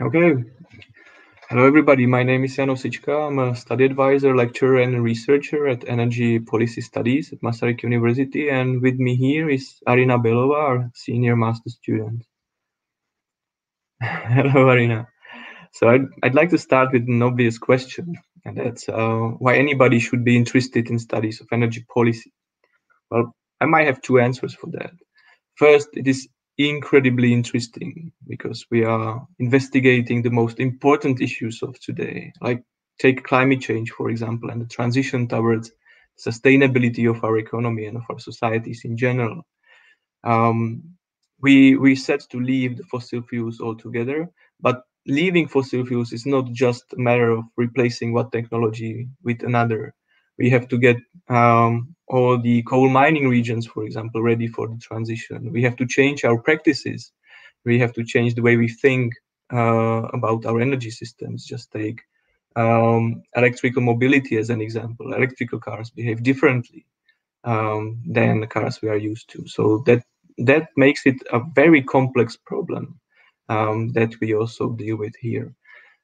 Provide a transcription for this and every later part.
Okay. Hello, everybody. My name is Jan Osička. I'm a study advisor, lecturer, and researcher at Energy Policy Studies at Masaryk University. And with me here is Arina Belova, our senior master student. Hello, Arina. So I'd like to start with an obvious question, and that's why anybody should be interested in studies of energy policy. Well, I might have two answers for that. First, it is incredibly interesting because we are investigating the most important issues of today, like take climate change, for example, and the transition towards sustainability of our economy and of our societies in general. Um, we set to leave the fossil fuels altogether, but leaving fossil fuels is not just a matter of replacing one technology with another. We have to get all the coal mining regions, for example, ready for the transition. We have to change our practices. We have to change the way we think about our energy systems. Just take electrical mobility as an example. Electrical cars behave differently than the cars we are used to. So that makes it a very complex problem that we also deal with here.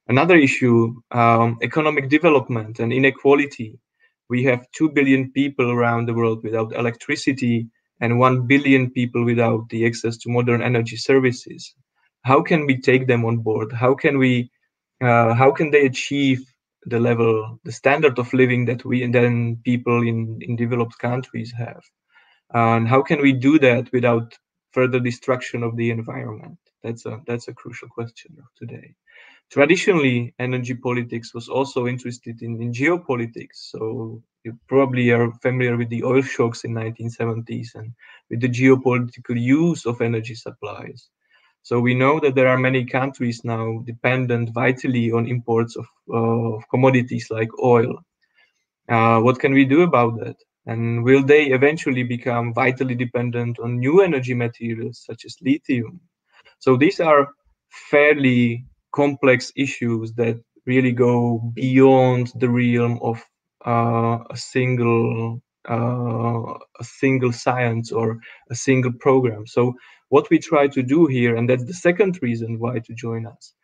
Another issue, economic development and inequality. We have 2 billion people around the world without electricity and 1 billion people without the access to modern energy services. How can we take them on board? How can they achieve the level, the standard of living that we and then people in developed countries have? And how can we do that without further destruction of the environment? That's a crucial question of today. Traditionally, energy politics was also interested in geopolitics. So you probably are familiar with the oil shocks in 1970s and with the geopolitical use of energy supplies. So we know that there are many countries now dependent vitally on imports of commodities like oil. What can we do about that? And will they eventually become vitally dependent on new energy materials such as lithium? So these are fairly complex issues that really go beyond the realm of a single science or a single program. So what we try to do here, and that's the second reason why to join us,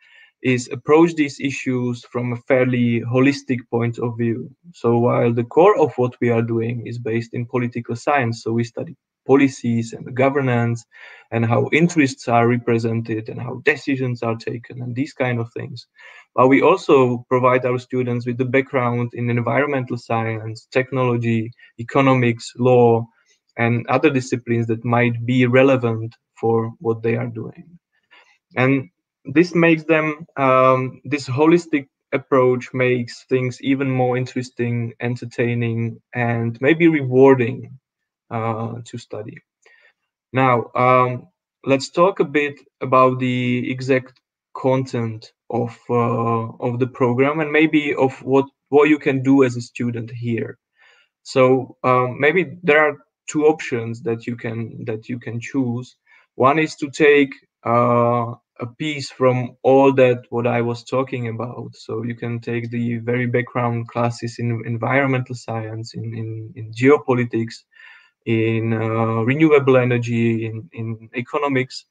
is approach these issues from a fairly holistic point of view. So while the core of what we are doing is based in political science, so we study policies and governance and how interests are represented and how decisions are taken and these kind of things. But we also provide our students with the background in environmental science, technology, economics, law, and other disciplines that might be relevant for what they are doing. And this makes this holistic approach makes things even more interesting, entertaining, and maybe rewarding to study. Now, let's talk a bit about the exact content of the program and maybe of what you can do as a student here. So maybe there are two options that you can choose. One is to take a piece from all that what I was talking about. So you can take the very background classes in environmental science, in geopolitics, in renewable energy, in economics,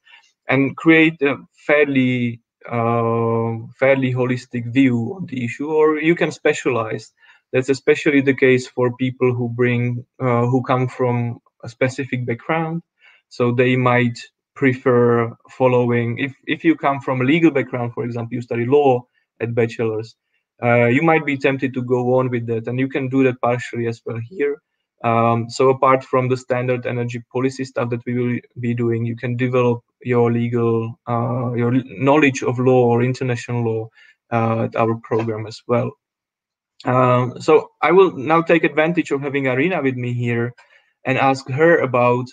and create a fairly holistic view on the issue. Or you can specialize. That's especially the case for people who come from a specific background. So they might prefer following. If you come from a legal background, for example, you study law at bachelor's, you might be tempted to go on with that, and you can do that partially as well here. So apart from the standard energy policy stuff that we will be doing, you can develop your your knowledge of law or international law at our program as well. So I will now take advantage of having Arina with me here and ask her about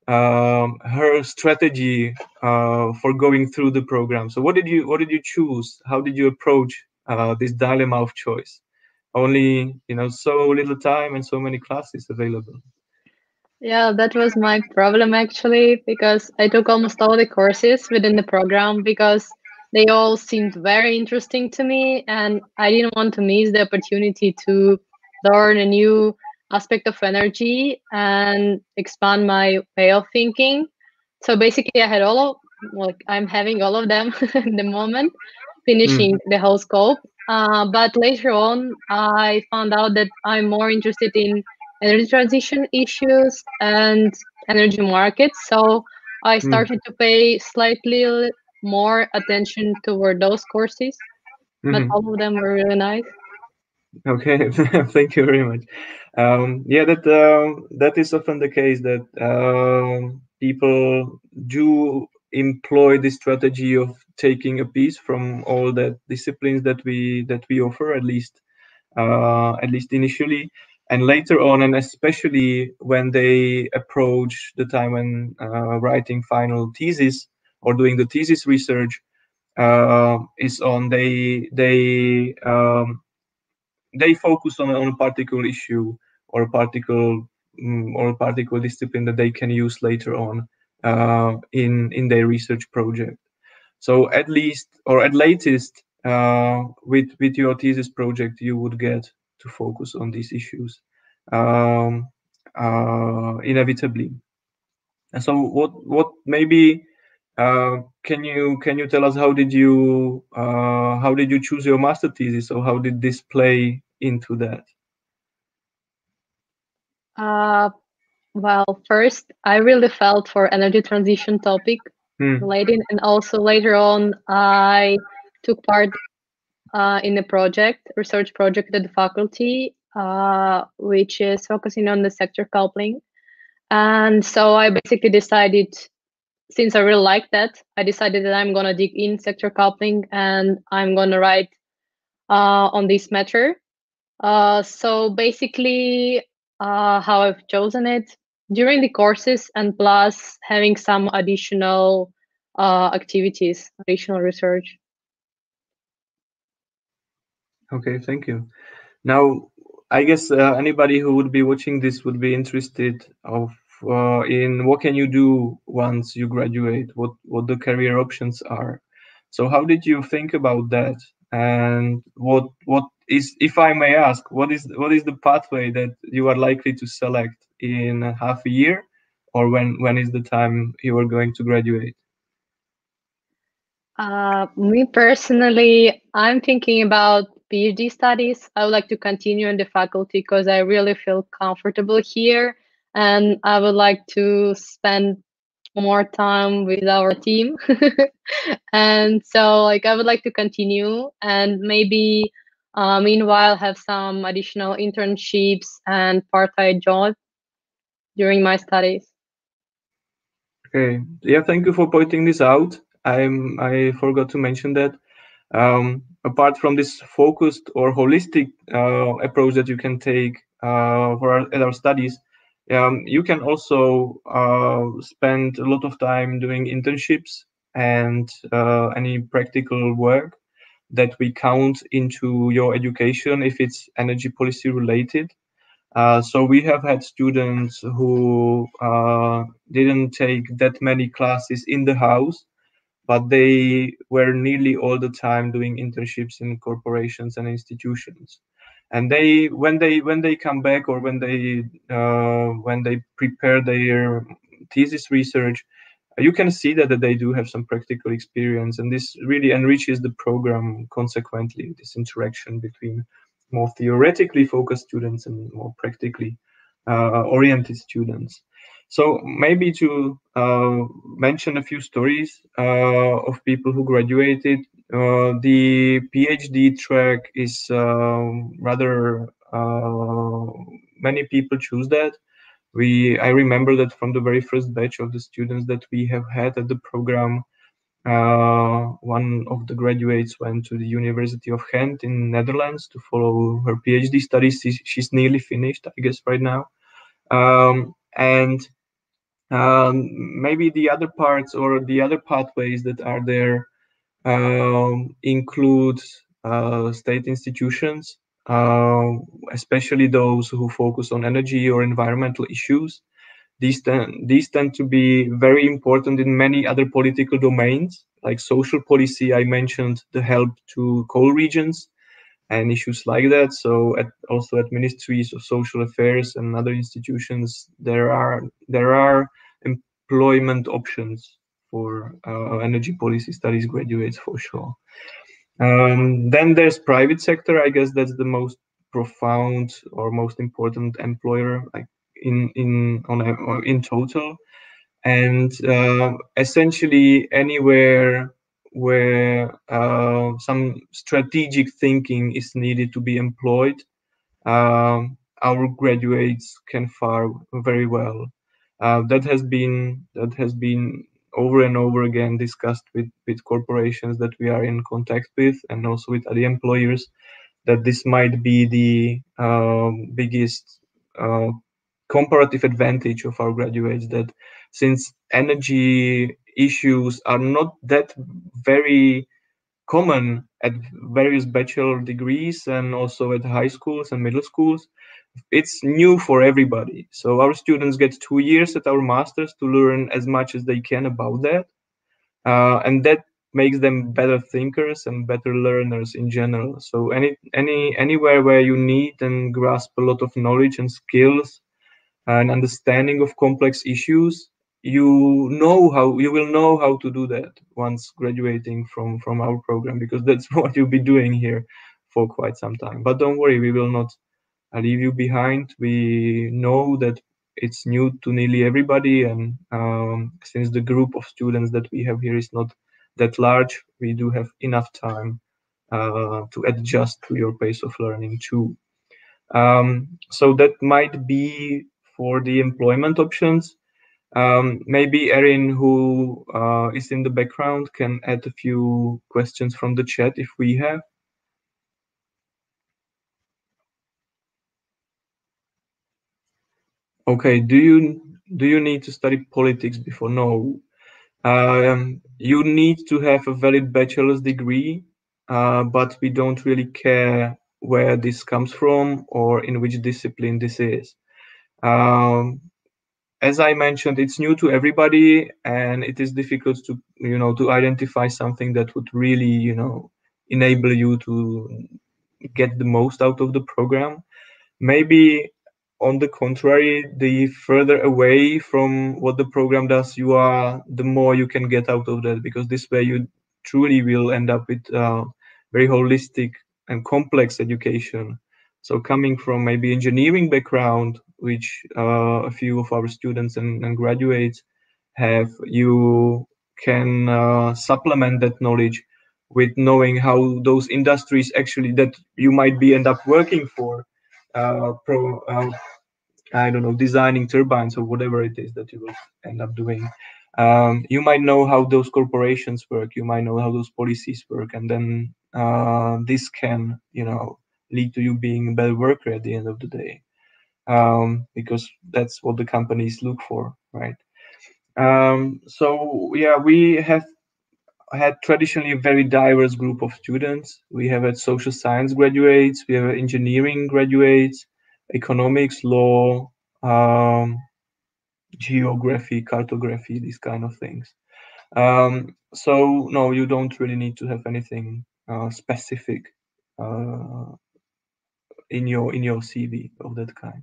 her strategy for going through the program. So what did you choose? How did you approach this dilemma of choice? Only so little time and so many classes available. Yeah, that was my problem actually, because I took almost all the courses within the program because they all seemed very interesting to me, and I didn't want to miss the opportunity to learn a new aspect of energy and expand my way of thinking. So basically, I had all of, like, I'm having all of them at the moment. finishing the whole scope. But later on, I found out that I'm more interested in energy transition issues and energy markets. So I started to pay slightly more attention toward those courses, but Mm-hmm. all of them were really nice. Okay, thank you very much. Yeah, that is often the case that people do employ the strategy of taking a piece from all the disciplines that we offer, at least initially, and later on, and especially when they approach the time when writing final thesis or doing the thesis research, is on they focus on a particular issue or a particular discipline that they can use later on in their research project. So at least or at latest, with your thesis project, you would get to focus on these issues um, inevitably. And so, what maybe can you tell us how did you choose your master thesis, or how did this play into that? Uh, well, first, I really felt for energy transition topic Hmm. related, and also later on, I took part in a research project at the faculty, which is focusing on the sector coupling. And so I basically decided, since I really like that, I decided that I'm gonna dig in sector coupling and I'm gonna write on this matter. So basically, how I've chosen it during the courses and plus having some additional activities, additional research. Okay, thank you. Now, I guess anybody who would be watching this would be interested in what can you do once you graduate, what the career options are. So, how did you think about that? And what is, if I may ask, what is the pathway that you are likely to select in a half a year, or when is the time you are going to graduate? Me personally, I'm thinking about PhD studies. I would like to continue in the faculty because I really feel comfortable here, and I would like to spend more time with our team. And so, like, I would like to continue and maybe, meanwhile, have some additional internships and part-time job during my studies. Okay. Yeah, thank you for pointing this out. I forgot to mention that. Apart from this focused or holistic approach that you can take at our studies, you can also spend a lot of time doing internships and any practical work that we count into your education if it's energy policy related. So we have had students who didn't take that many classes in the house, but they were nearly all the time doing internships in corporations and institutions. And when they come back, or when they prepare their thesis research, you can see that they do have some practical experience, and this really enriches the program consequently, this interaction between more theoretically focused students and more practically oriented students. So maybe to mention a few stories of people who graduated. The PhD track is rather many people choose that. I remember that from the very first batch of the students that we have had at the program, one of the graduates went to the University of Ghent in Netherlands to follow her PhD studies. She's nearly finished, I guess, right now. And maybe the other parts or the other pathways that are there include state institutions, especially those who focus on energy or environmental issues. These tend to be very important in many other political domains, like social policy. I mentioned the help to coal regions and issues like that. So also at ministries of social affairs and other institutions, there are employment options for energy policy studies graduates for sure. Then there's private sector. I guess that's the most profound or most important employer, like in total. And essentially anywhere where some strategic thinking is needed to be employed, our graduates can fare very well. That has been over and over again discussed with corporations that we are in contact with, and also with other employers, that this might be the biggest comparative advantage of our graduates, that since energy issues are not that very common at various bachelor degrees and also at high schools and middle schools, it's new for everybody. So our students get 2 years at our masters to learn as much as they can about that, and that makes them better thinkers and better learners in general. So anywhere where you need and grasp a lot of knowledge and skills and understanding of complex issues, you will know how to do that once graduating from our program, because that's what you'll be doing here for quite some time. But don't worry, we will not leave you behind. We know that it's new to nearly everybody, and since the group of students that we have here is not that large, we do have enough time to adjust to your pace of learning too. So that might be for the employment options. Maybe Erin, who is in the background, can add a few questions from the chat if we have. Okay, do you need to study politics before? No. You need to have a valid bachelor's degree, but we don't really care where this comes from or in which discipline this is. Um, as I mentioned, it's new to everybody, and it is difficult to identify something that would really, enable you to get the most out of the program. Maybe on the contrary, the further away from what the program does you are, the more you can get out of that, because this way you truly will end up with very holistic and complex education. So coming from maybe engineering background, which a few of our students and graduates have, you can supplement that knowledge with knowing how those industries actually that you might be end up working for, I don't know, designing turbines or whatever it is that you will end up doing. You might know how those corporations work. You might know how those policies work, and then this can, lead to you being a better worker at the end of the day, because that's what the companies look for, right? So yeah, we have had traditionally a very diverse group of students. We have had social science graduates, we have engineering graduates, economics, law, geography, cartography, these kind of things. So no, you don't really need to have anything specific uh, in your CV of that kind.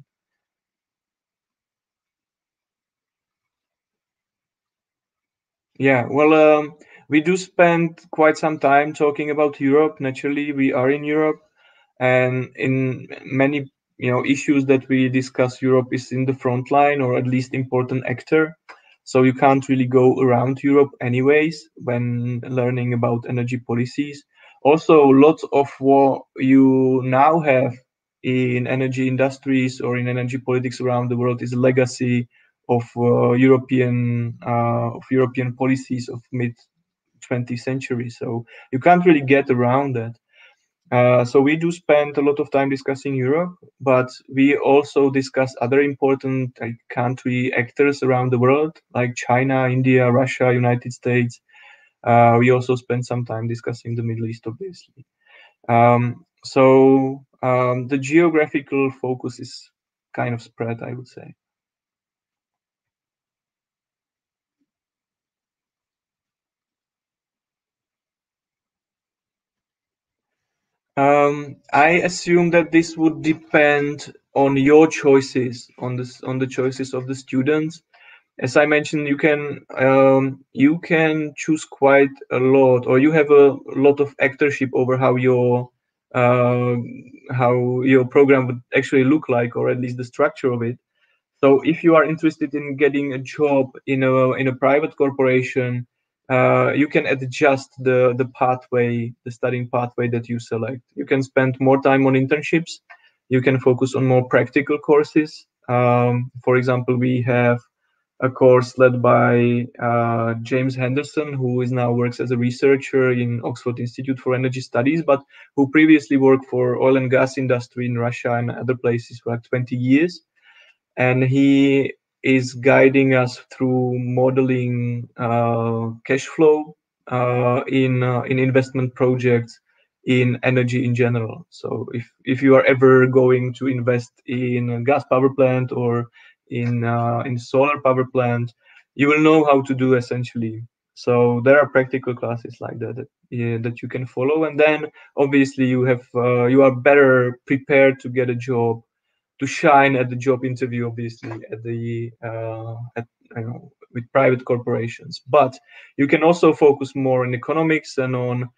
Yeah, well, we do spend quite some time talking about Europe. Naturally, we are in Europe, and in many issues that we discuss, Europe is in the front line, or at least important actor. So you can't really go around Europe anyways when learning about energy policies. Also, lots of what you now have in energy industries or in energy politics around the world is a legacy of European policies of mid 20th century. So you can't really get around that. So we do spend a lot of time discussing Europe, but we also discuss other important country actors around the world, like China, India, Russia, United States. We also spend some time discussing the Middle East, obviously. So the geographical focus is kind of spread, I would say. I assume that this would depend on your choices, on the choices of the students. as I mentioned, you can choose quite a lot, or you have a lot of actorship over uh, how your program would actually look like, or at least the structure of it. So if you are interested in getting a job in a private corporation, you can adjust the pathway, the studying pathway that you select. You can spend more time on internships. You can focus on more practical courses. For example, we have a course led by James Henderson, who is now works as a researcher in Oxford Institute for Energy Studies, but who previously worked for oil and gas industry in Russia and other places for like 20 years. And he is guiding us through modeling cash flow in investment projects in energy in general. So if you are ever going to invest in a gas power plant or in solar power plant, you will know how to do essentially. So there are practical classes like that you can follow, and then obviously you are better prepared to get a job, to shine at the job interview, obviously at with private corporations. But you can also focus more on economics and on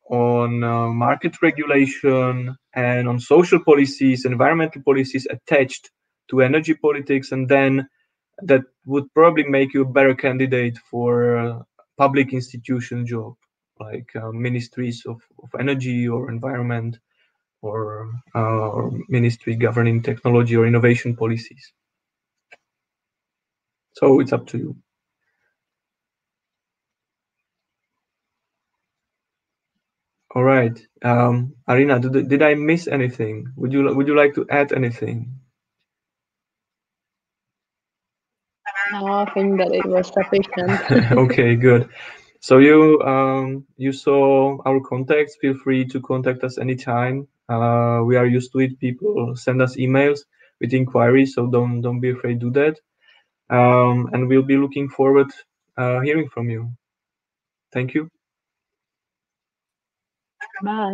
market regulation and on social policies, environmental policies attached to energy politics, and then that would probably make you a better candidate for a public institution job, like ministries of energy or environment, or ministry governing technology or innovation policies. So it's up to you. All right, Arina, did I miss anything? Would you like to add anything? No, I think that it was sufficient. Okay, good. So you saw our contacts. Feel free to contact us anytime. We are used to it. People send us emails with inquiries, so don't be afraid to do that. And we'll be looking forward hearing from you. Thank you. Bye.